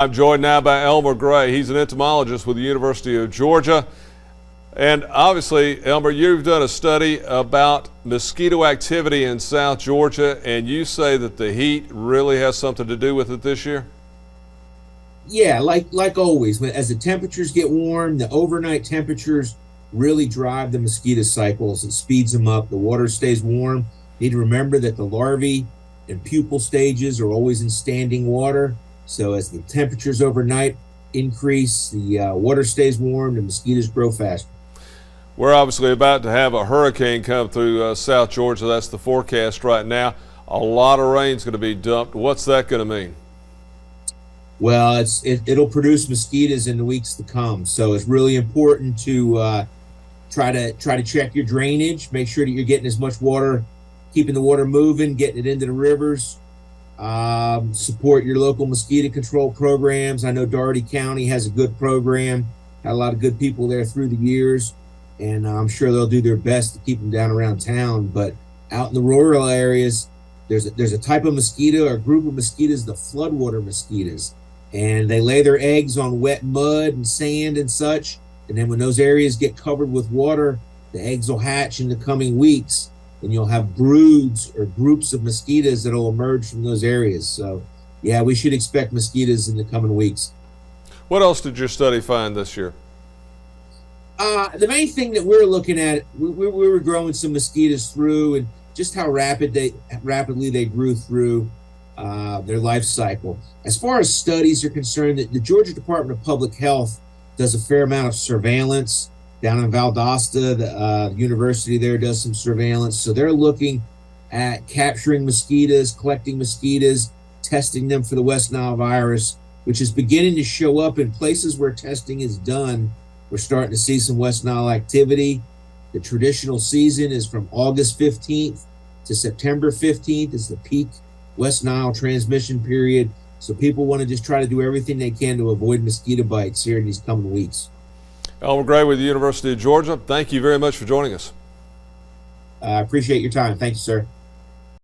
I'm joined now by Elmer Gray. He's an entomologist with the University of Georgia. And obviously, Elmer, you've done a study about mosquito activity in South Georgia, and you say that the heat really has something to do with it this year? Yeah, like always, as the temperatures get warm, the overnight temperatures really drive the mosquito cycles. It speeds them up. The water stays warm. You need to remember that the larvae and pupal stages are always in standing water. So as the temperatures overnight increase, the water stays warm, the mosquitoes grow faster. We're obviously about to have a hurricane come through South Georgia. That's the forecast right now. A lot of rain's going to be dumped. What's that going to mean? Well, it'll produce mosquitoes in the weeks to come. So it's really important to try to check your drainage, make sure that you're getting as much water, keeping the water moving, getting it into the rivers. Support your local mosquito control programs. I know Dougherty County has a good program, had a lot of good people there through the years, and I'm sure they'll do their best to keep them down around town. But out in the rural areas, there's a type of mosquito or a group of mosquitoes, the floodwater mosquitoes, and they lay their eggs on wet mud and sand and such. And then when those areas get covered with water, the eggs will hatch in the coming weeks, and you'll have broods or groups of mosquitoes that will emerge from those areas. So, yeah, we should expect mosquitoes in the coming weeks. What else did your study find this year? The main thing that we're looking at, we were growing some mosquitoes through, and just how rapidly they grew through their life cycle. As far as studies are concerned, the Georgia Department of Public Health does a fair amount of surveillance. Down in Valdosta, the university there does some surveillance. So they're looking at capturing mosquitoes, collecting mosquitoes, testing them for the West Nile virus, which is beginning to show up in places where testing is done. We're starting to see some West Nile activity. The traditional season is from August 15th to September 15th is the peak West Nile transmission period. So people want to just try to do everything they can to avoid mosquito bites here in these coming weeks. Elmer Gray with the University of Georgia, thank you very much for joining us. I appreciate your time. Thank you, sir.